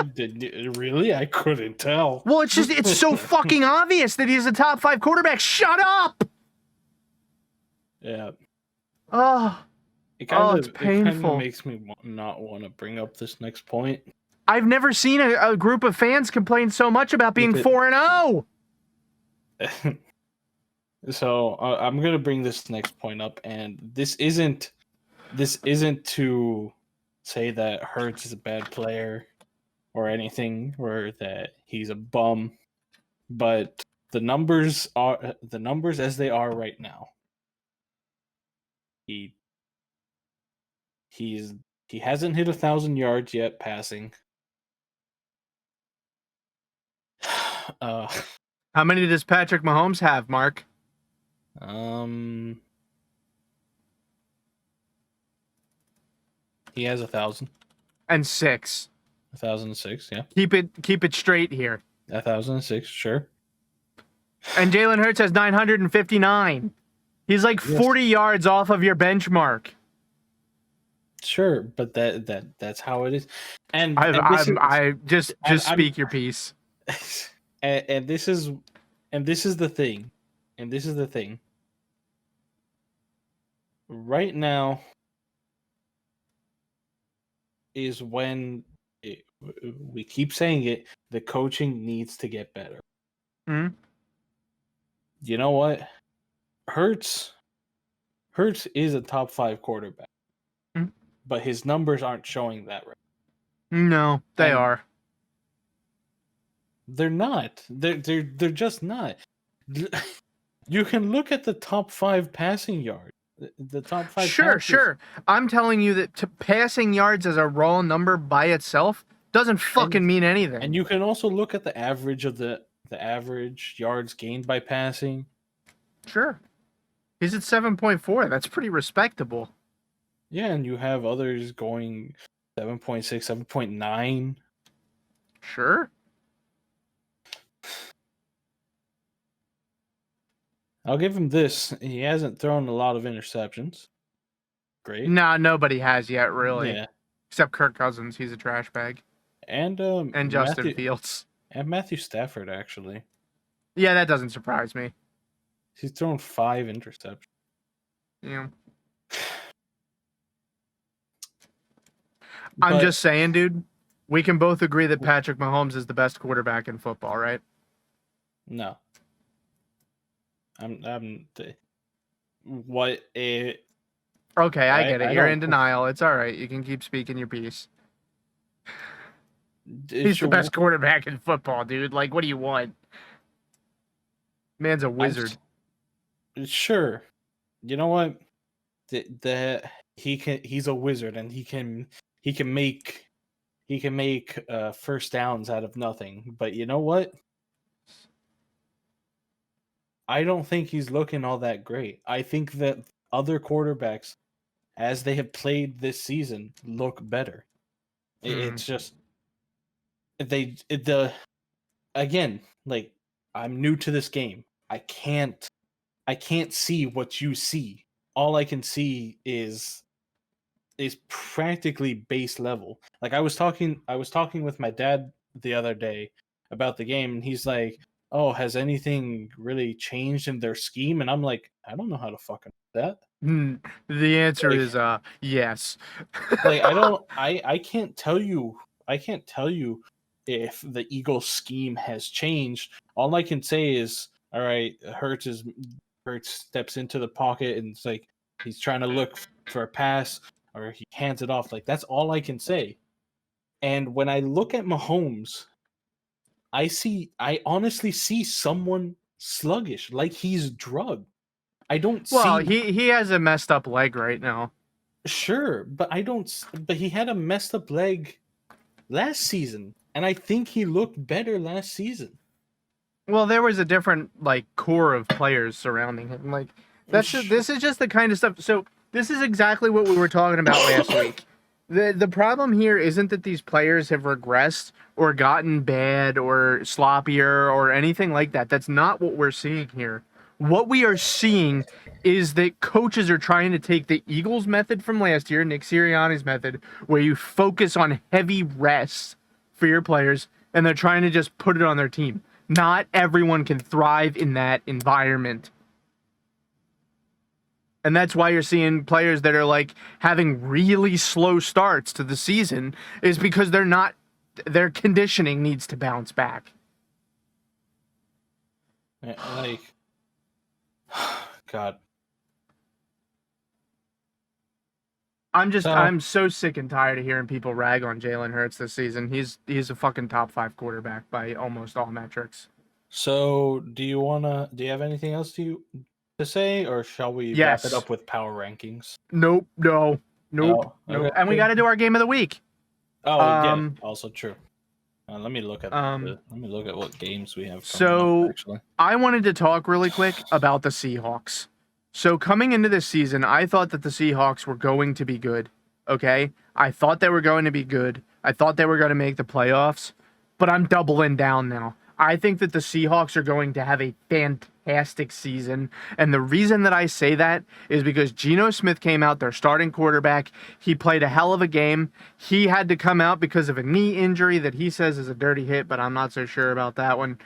really? I couldn't tell. Well, it's so fucking obvious that he's a top 5 quarterback. Shut up! Yeah. Oh, it's painful. It kind of makes me not want to bring up this next point. I've never seen a group of fans complain so much about being 4-0. So I'm gonna bring this next point up, and this isn't to say that Hurts is a bad player or anything, or that he's a bum, but the numbers as they are right now. He hasn't hit 1,000 yards yet passing. How many does Patrick Mahomes have, Mark? He has 1,000. And 6. 1,006, yeah. Keep it straight here. 1,006, sure. And Jalen Hurts has 959. He's like 40 yards off of your benchmark. Sure, but that's how it is. And just speak your piece. And this is the thing. And this is the thing. Right now is when we keep saying it, the coaching needs to get better. Mm-hmm. You know what? Hurts is a top 5 quarterback. Mm-hmm. But his numbers aren't showing that right. No, they are. They're not. They're just not. You can look at the top 5 passing yards. The top 5. Sure. I'm telling you that passing yards as a raw number by itself doesn't fucking mean anything. And you can also look at the average of the average yards gained by passing. Sure. He's at 7.4. That's pretty respectable. Yeah, and you have others going 7.6, 7.9. Sure. I'll give him this. He hasn't thrown a lot of interceptions. Great. Nah, nobody has yet, really. Yeah. Except Kirk Cousins. He's a trash bag. And And Justin Fields. Matthew Stafford, actually. Yeah, that doesn't surprise me. He's thrown 5 interceptions. Yeah. I'm just saying, dude. We can both agree that Patrick Mahomes is the best quarterback in football, right? No. What a. Okay, I get it. You're in don't. denial. It's all right. You can keep speaking your piece. He's It's the best quarterback in football, dude. Like, what do you want? Man's a wizard. Sure. You know what? He's a wizard, and he can make first downs out of nothing. But you know what? I don't think he's looking all that great. I think that other quarterbacks, as they have played this season, look better. It's just again, like, I'm new to this game. I can't see what you see. All I can see is practically base level. Like, I was talking with my dad the other day about the game, and he's like, "Oh, has anything really changed in their scheme?" And I'm like, "I don't know how to fucking do that." The answer is yes. Like, I can't tell you if the Eagles scheme has changed. All I can say is, all right, Hurts steps into the pocket, and it's like he's trying to look for a pass, or he hands it off. Like, that's all I can say. And when I look at Mahomes, I honestly see someone sluggish, like he's drugged. I don't Well, see. he has a messed up leg right now. Sure, but I don't. But he had a messed up leg last season, and I think he looked better last season. Well, there was a different like core of players surrounding him. Like this is just the kind of stuff. So this is exactly what we were talking about last week. The problem here isn't that these players have regressed or gotten bad or sloppier or anything like that. That's not what we're seeing here. What we are seeing is that coaches are trying to take the Eagles method from last year, Nick Sirianni's method, where you focus on heavy rests for your players, and they're trying to just put it on their team. Not everyone can thrive in that environment. And that's why you're seeing players that are like having really slow starts to the season, is because their conditioning needs to bounce back. Like, God. I'm so sick and tired of hearing people rag on Jalen Hurts this season. He's a fucking top 5 quarterback by almost all metrics. So, do you have anything else to say, or shall we wrap it up with power rankings? Nope. Oh, okay. And we got to do our game of the week. Oh, yeah, also true. Let me look at what games we have coming up, actually. I wanted to talk really quick about the Seahawks. So coming into this season, I thought that the Seahawks were going to be good. Okay? I thought they were going to be good. I thought they were going to make the playoffs, but I'm doubling down now. I think that the Seahawks are going to have a fantastic season. And the reason that I say that is because Geno Smith came out, their starting quarterback. He played a hell of a game. He had to come out because of a knee injury that he says is a dirty hit, but I'm not so sure about that one.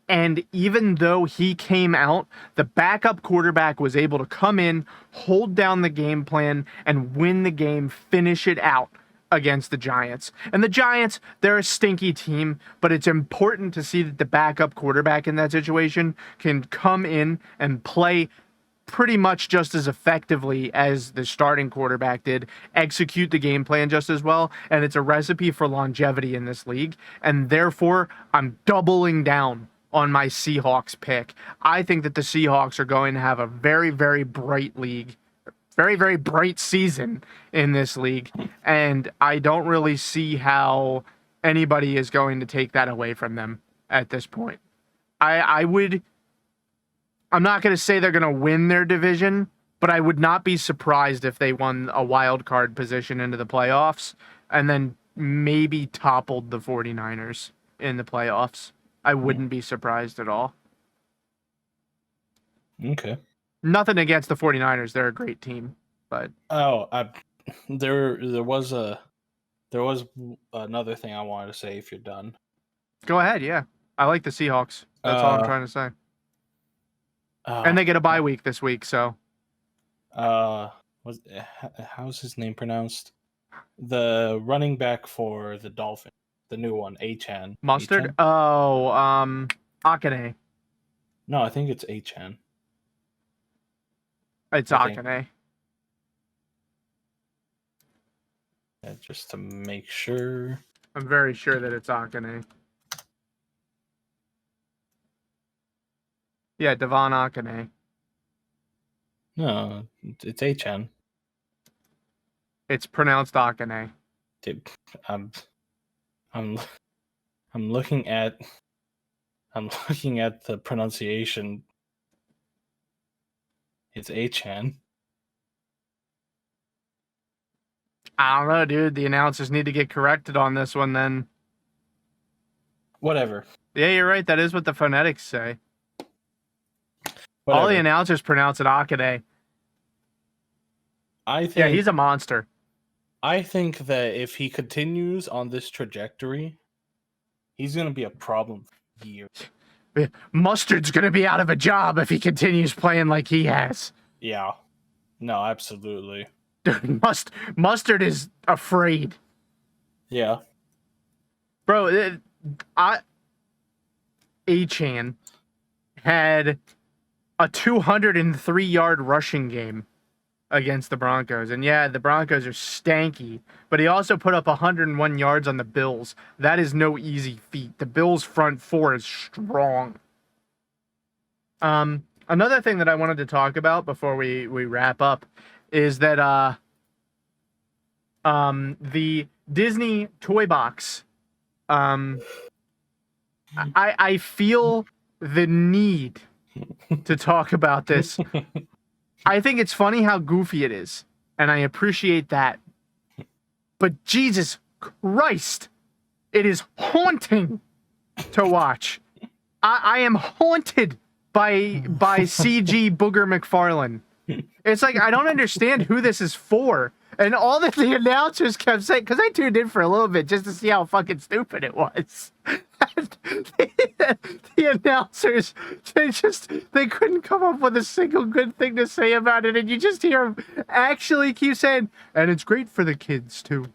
And even though he came out, the backup quarterback was able to come in, hold down the game plan, and win the game, finish it out against the Giants. And the Giants, they're a stinky team, but it's important to see that the backup quarterback in that situation can come in and play pretty much just as effectively as the starting quarterback did, execute the game plan just as well, and it's a recipe for longevity in this league. And therefore, I'm doubling down on my Seahawks pick. I think that the Seahawks are going to have a very, very bright league. Very, very bright season in this league, and I don't really see how anybody is going to take that away from them at this point. I'm not going to say they're going to win their division, but I would not be surprised if they won a wild card position into the playoffs and then maybe toppled the 49ers in the playoffs. I wouldn't be surprised at all. Okay. Nothing against the 49ers. They're a great team. But there was another thing I wanted to say if you're done. Go ahead, yeah. I like the Seahawks. That's all I'm trying to say. And they get a bye week this week, so. How's his name pronounced? The running back for the Dolphins, the new one, Achan. Mustard? Achan? Oh, Akane. No, I think it's Achan. It's Akane. Yeah, just to make sure. I'm very sure that it's Akane. Yeah, Devon Akane. No, it's Achan. It's pronounced Akane. Dude, I'm looking at the pronunciation. It's Achan. I don't know, dude. The announcers need to get corrected on this one then. Whatever. Yeah, you're right. That is what the phonetics say. Whatever. All the announcers pronounce it Akane. Yeah, he's a monster. I think that if he continues on this trajectory, he's going to be a problem for years. Mustard's going to be out of a job if he continues playing like he has. Yeah. No, absolutely. Dude, Mustard is afraid. Yeah. Bro, Achan had a 203-yard rushing game against the Broncos. And yeah, the Broncos are stanky, but he also put up 101 yards on the Bills. That is no easy feat. The Bills' front four is strong. Another thing that I wanted to talk about before we wrap up is that the Disney toy box, I feel the need to talk about this. I think it's funny how goofy it is, and I appreciate that. But Jesus Christ, it is haunting to watch. I am haunted by CG Booger McFarlane. It's like, I don't understand who this is for. And all that the announcers kept saying, because I tuned in for a little bit just to see how fucking stupid it was. The announcers, they couldn't come up with a single good thing to say about it. And you just hear them actually keep saying, and it's great for the kids too.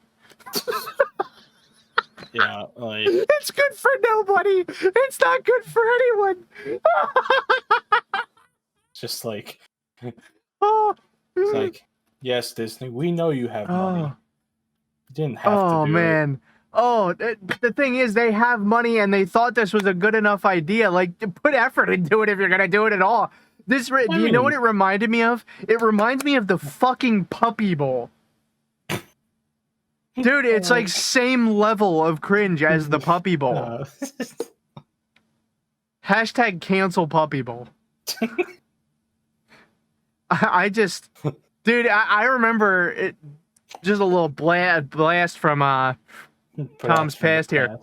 Yeah, like, it's good for nobody. It's not good for anyone. just like, Oh, it's like, yes, Disney, we know you have money. You didn't have to do Oh, man. Oh, the thing is, they have money and they thought this was a good enough idea. Like, put effort into it if you're going to do it at all. Do you know what it reminded me of? It reminds me of the fucking Puppy Bowl. Dude, it's like same level of cringe as the Puppy Bowl. Hashtag cancel Puppy Bowl. I just... Dude, I remember it. Just a little blast from Tom's past here.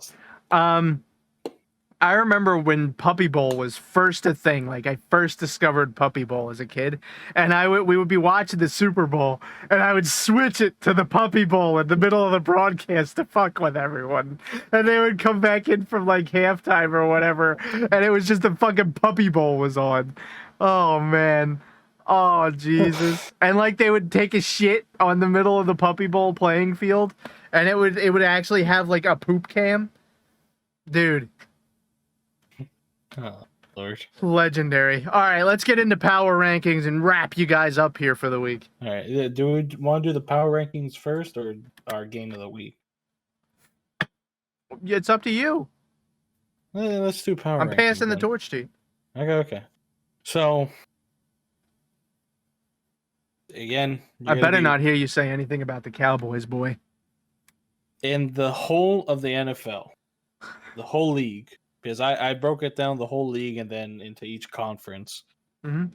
I remember when Puppy Bowl was first a thing. Like, I first discovered Puppy Bowl as a kid, and we would be watching the Super Bowl, and I would switch it to the Puppy Bowl in the middle of the broadcast to fuck with everyone, and they would come back in from like halftime or whatever, and it was just the fucking Puppy Bowl was on. Oh man. Oh, Jesus. And, like, they would take a shit on the middle of the Puppy Bowl playing field, and it would actually have, like, a poop cam. Dude. Oh, Lord. Legendary. All right, let's get into power rankings and wrap you guys up here for the week. All right. Do we want to do the power rankings first or our game of the week? It's up to you. Let's do power rankings. I'm passing the torch to you. Okay. So... Again, I better not hear you say anything about the Cowboys, boy. In the whole of the NFL, the whole league, because I broke it down the whole league and then into each conference. Mm-hmm.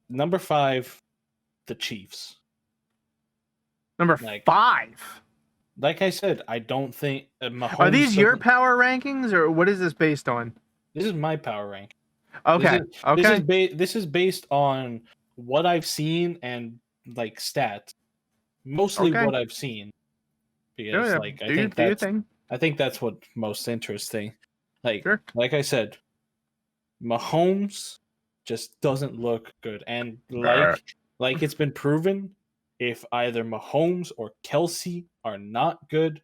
Number 5, the Chiefs. Number 5. Like I said, I don't think Mahomes. Are these your power rankings, or what is this based on? This is my power rank. Okay. Okay. This is based on what I've seen and like stats. Mostly Okay. what I've seen, because Sure. like Do your thing. I think that's what most interesting. Sure. Like I said, Mahomes just doesn't look good, and like it's been proven, if either Mahomes or Kelsey are not good,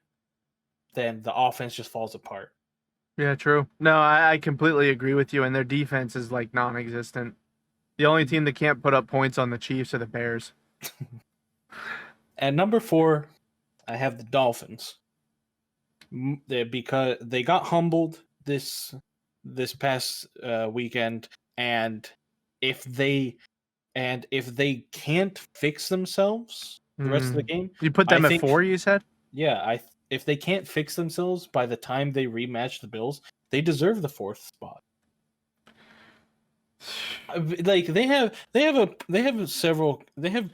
then the offense just falls apart. Yeah, true. No, I completely agree with you. And their defense is like non-existent. The only team that can't put up points on the Chiefs are the Bears. At number 4, I have the Dolphins. Because they got humbled this past weekend, and if they can't fix themselves the rest of the game, You put I them at think 4, you said? yeah, if they can't fix themselves by the time they rematch the Bills, they deserve the 4th spot. Like they have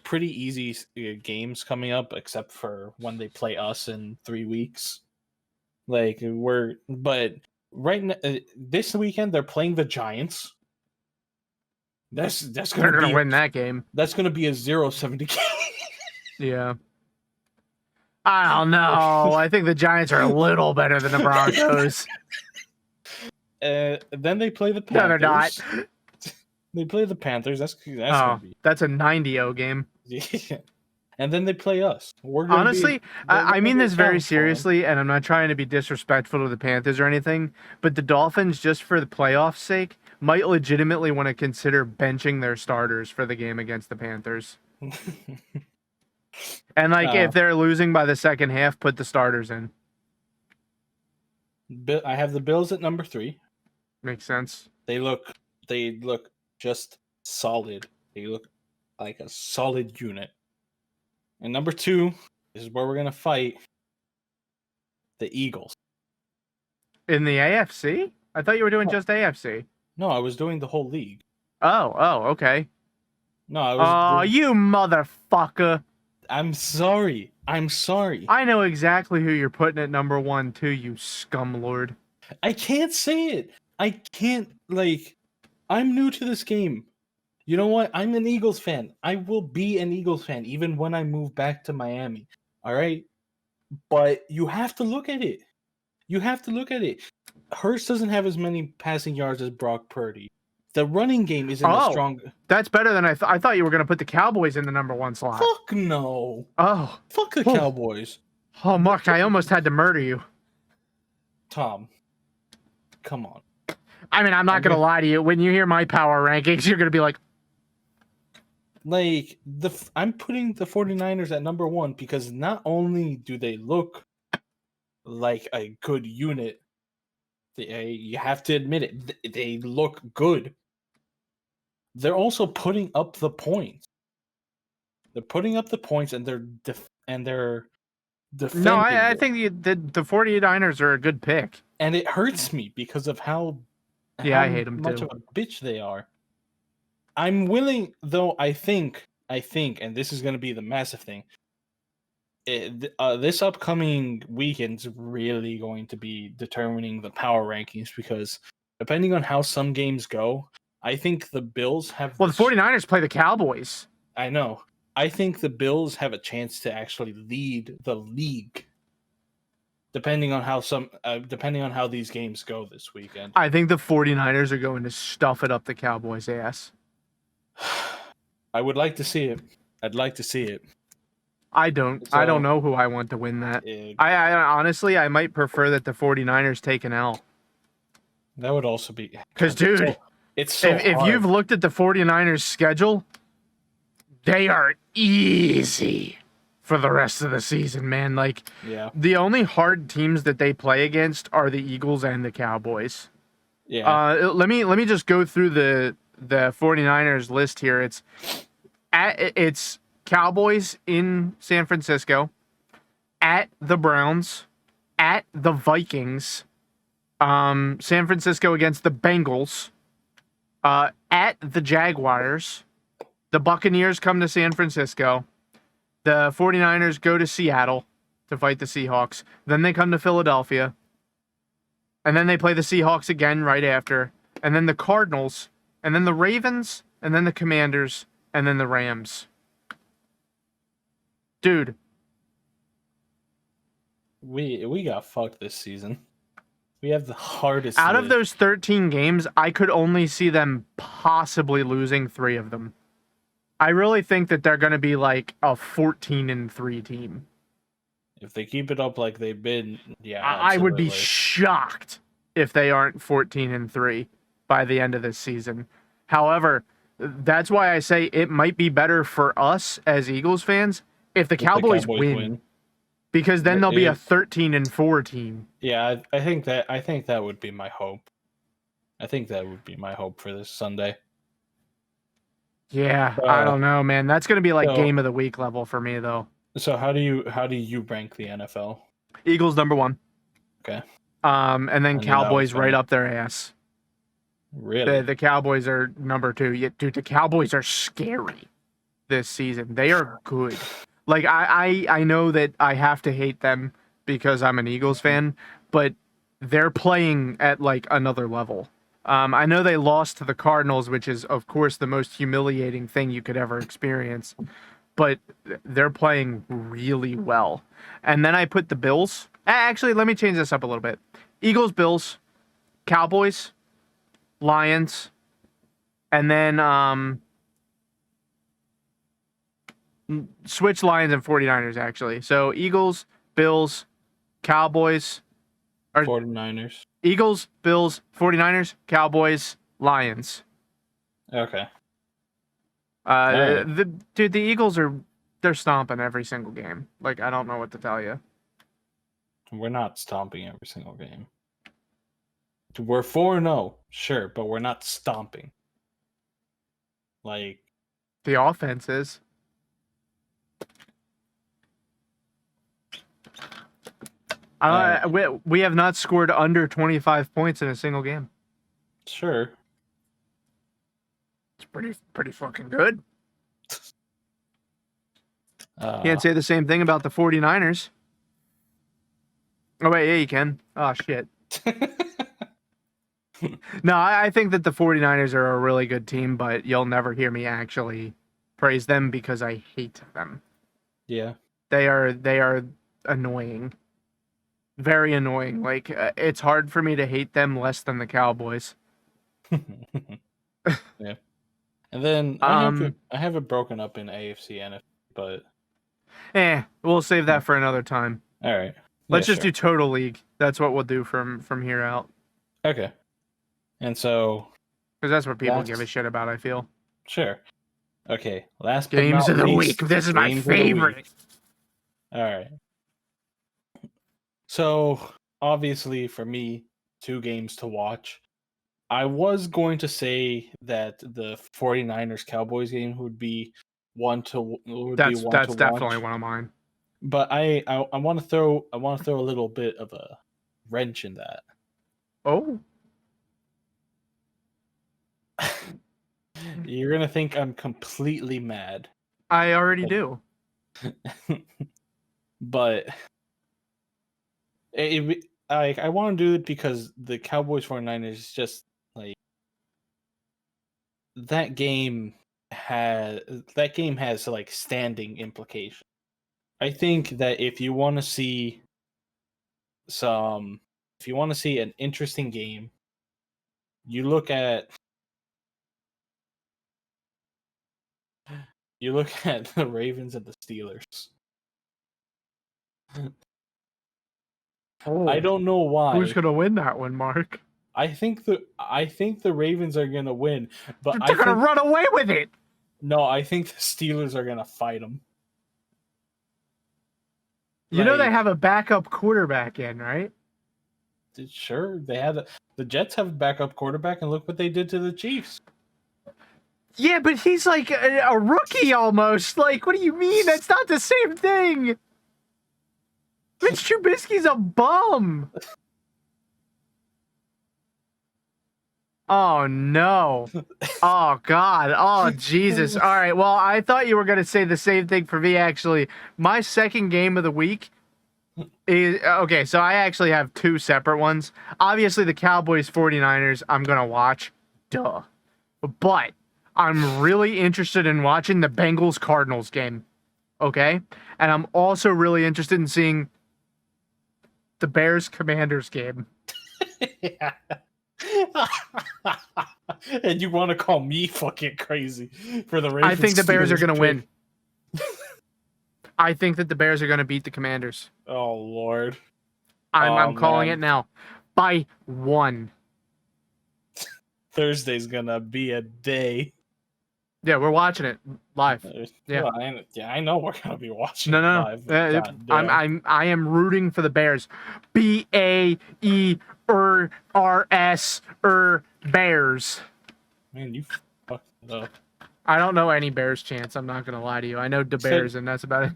pretty easy games coming up, except for when they play us in 3 weeks. But right now, this weekend they're playing the Giants. That's They're gonna win that game. That's gonna be a 0-70 game. Yeah. I don't know. I think the Giants are a little better than the Broncos. Then they play the Panthers. No, they're not. They play the Panthers. Gonna be. That's a 90-0 game. Yeah. And then they play us. Honestly, I mean this very seriously, and I'm not trying to be disrespectful to the Panthers or anything, but the Dolphins, just for the playoffs' sake, might legitimately want to consider benching their starters for the game against the Panthers. And if they're losing by the second half, put the starters in. I have the Bills at number 3. Makes sense. They look just solid. They look like a solid unit. And number 2 is where we're gonna fight the Eagles. In the AFC? I thought you were doing just AFC. No, I was doing the whole league. Oh, okay. No, I was. Oh, you motherfucker! I'm sorry. I know exactly who you're putting at number 1 too, you scumlord. I can't say it. I can't, I'm new to this game. You know what? I'm an Eagles fan. I will be an Eagles fan even when I move back to Miami. All right? But you have to look at it. Hurts doesn't have as many passing yards as Brock Purdy. The running game isn't as strong. That's better than I thought you were going to put the Cowboys in the number 1 slot. Fuck no. Oh. Fuck the Cowboys. Oh, Mark, I almost had to murder you. Tom, come on. I mean, I'm not going to lie to you. When you hear my power rankings, you're going to be like... I'm putting the 49ers at number 1 because not only do they look like a good unit, you have to admit it, they look good. They're also putting up the points. They're putting up the points, and they're defending. No, I think the 49ers are a good pick. And it hurts me because of how I hate them much too. of a bitch they are. I'm willing, though. I think, and this is going to be the massive thing. This upcoming weekend's really going to be determining the power rankings, because depending on how some games go, I think the Bills have... Well, the 49ers play the Cowboys. I know. I think the Bills have a chance to actually lead the league, depending on how these games go this weekend. I think the 49ers are going to stuff it up the Cowboys' ass. I would like to see it. I'd like to see it. I don't know who I want to win that. I honestly, I might prefer that the 49ers take an L. That would also be... Because, dude... If you've looked at the 49ers schedule, they are easy for the rest of the season, man. The only hard teams that they play against are the Eagles and the Cowboys. Yeah. Let me just go through the 49ers list here. It's Cowboys in San Francisco, at the Browns, at the Vikings, San Francisco against the Bengals, at the Jaguars, the Buccaneers come to San Francisco, the 49ers go to Seattle to fight the Seahawks, then they come to Philadelphia, and then they play the Seahawks again right after, and then the Cardinals and then the Ravens, and then the Commanders, and then the Rams. Dude. We got fucked this season. We have the hardest Out of list. those 13 games, I could only see them possibly losing 3 of them. I really think that they're going to be like a 14-3 team. If they keep it up like they've been, yeah, I would be absolutely. shocked if they aren't 14-3 by the end of this season. However, that's why I say it might be better for us as Eagles fans if the Cowboys win. Because then they'll be a 13-4 team. Yeah, I think that would be my hope. I think that would be my hope for this Sunday. Yeah, I don't know, man. That's going to be like game of the week level for me, though. So how do you rank the NFL? Eagles number 1. Okay. And then Cowboys right up their ass. Really? The Cowboys are number 2. Yeah, dude, the Cowboys are scary this season. They are good. Like, I know that I have to hate them because I'm an Eagles fan, but they're playing at, like, another level. I know they lost to the Cardinals, which is, of course, the most humiliating thing you could ever experience, but they're playing really well. And then I put the Bills. Actually, let me change this up a little bit. Eagles, Bills, Cowboys, Lions, and then switch Lions and 49ers, actually. So Eagles, Bills, Cowboys, or 49ers. Eagles, Bills, 49ers, Cowboys, Lions. Okay. Right. The Eagles they're stomping every single game. Like, I don't know what to tell you. We're not stomping every single game. We're 4-0, sure, but we're not stomping. Like, the offense is. We have not scored under 25 points in a single game. Sure. It's pretty fucking good. Can't say the same thing about the 49ers. Oh, wait, yeah, you can. Oh, shit. No, I think that the 49ers are a really good team, but you'll never hear me actually praise them because I hate them. Yeah. They are annoying. Very annoying. Like, it's hard for me to hate them less than the Cowboys. Yeah. And then I have it broken up in AFC and NFC, but we'll save that for another time. All right. Let's just do Total League. That's what we'll do from here out. Okay. And so, because that's what people give a shit about, I feel. Sure. Okay. Last games of the week. This is my favorite. All right. So, obviously, for me, 2 games to watch. I was going to say that the 49ers Cowboys game would be one to that's definitely one of mine. But I want to throw a little bit of a wrench in that. Oh. You're going to think I'm completely mad. I already do. But I want to do it because the Cowboys 49ers is just like that game has like standing implications. I think that if you want to see an interesting game, you look at the Ravens and the Steelers. Oh, I don't know why. Who's gonna win that one, Mark? I think the Ravens are gonna win, but they're gonna run away with it. No, I think the Steelers are gonna fight them. You know they have a backup quarterback in, right? Sure, the Jets have a backup quarterback, and look what they did to the Chiefs. Yeah, but he's like a rookie almost. Like, what do you mean? That's not the same thing. Mitch Trubisky's a bum. Oh, no. Oh, God. Oh, Jesus. All right. Well, I thought you were going to say the same thing for me, actually. My second game of the week is... Okay, so I actually have 2 separate ones. Obviously, the Cowboys 49ers, I'm going to watch. Duh. But I'm really interested in watching the Bengals-Cardinals game. Okay? And I'm also really interested in seeing the Bears-Commanders game. Yeah. And you want to call me fucking crazy for the Ravens? I think the Bears are going to pick. win. I think that the Bears are going to beat the Commanders. Oh, Lord. I'm calling man. it now. By 1. Thursday's going to be a day. Yeah, we're watching it live. Yeah. Well, I know we're going to be watching No. it live. I am rooting for the Bears. Bears. Bears. Man, you fucked it up. I don't know any Bears chants. I'm not gonna lie to you. I know the Bears, and that's about it.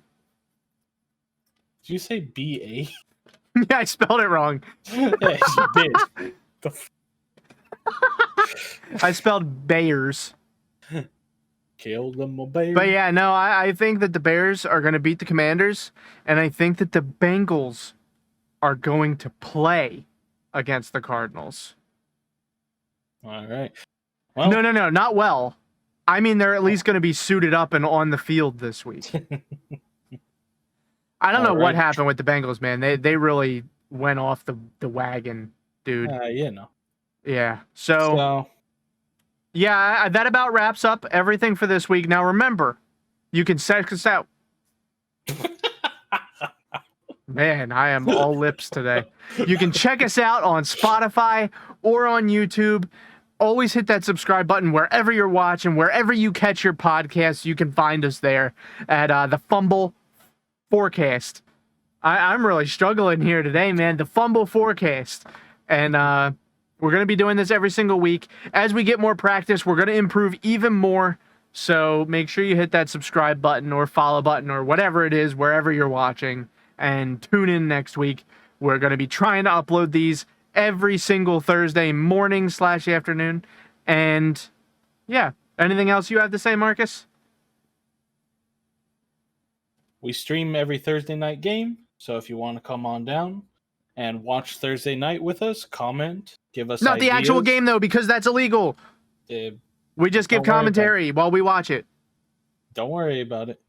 Did you say B-A? Yeah, I spelled it wrong. Yeah, you did. I spelled Bears. Kill them, Bears. But yeah, no, I think that the Bears are gonna beat the Commanders, and I think that the Bengals are going to play against the Cardinals. All right. Well, No, not well. I mean, they're at least going to be suited up and on the field this week. I don't know what happened with the Bengals, man. They really went off the wagon, dude. Yeah. So, yeah, that about wraps up everything for this week. Now, remember, you can check us out. Man, I am all lips today. You can check us out on Spotify or on YouTube. Always hit that subscribe button wherever you're watching, wherever you catch your podcasts. You can find us there at the Fumble Forecast. I'm really struggling here today, man. The Fumble Forecast. And we're going to be doing this every single week. As we get more practice, we're going to improve even more. So make sure you hit that subscribe button or follow button or whatever it is, wherever you're watching. And tune in next week. We're going to be trying to upload these every single Thursday morning/afternoon. And yeah, anything else you have to say, Marcus? We stream every Thursday night game. So if you want to come on down and watch Thursday night with us, comment, give us Not ideas. the actual game, though, because that's illegal. We just give commentary while we watch it. Don't worry about it.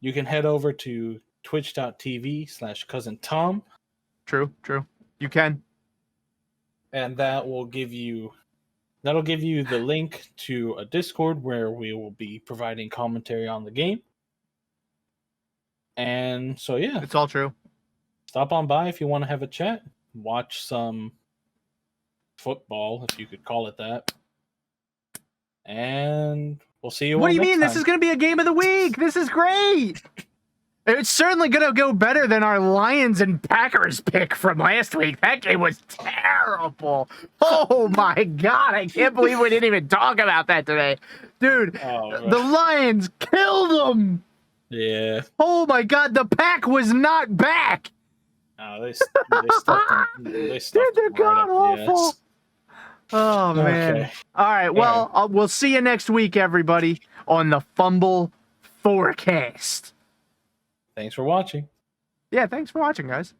You can head over to twitch.tv/cousin Tom. True. You can. And that'll give you the link to a Discord where we will be providing commentary on the game. And so, yeah. It's all true. Stop on by if you want to have a chat. Watch some football, if you could call it that. And we'll see you all next time. What do you mean? This is going to be a game of the week. This is great. It's certainly going to go better than our Lions and Packers pick from last week. That game was terrible. Oh, my God. I can't believe we didn't even talk about that today. Dude, the Lions killed them. Yeah. Oh, my God. The pack was not back. No, they stuffed them. Dude, they're god-awful. Oh, man. Okay. All right. Well, we'll see you next week, everybody, on the Fumble Forecast. Thanks for watching. Yeah, thanks for watching, guys.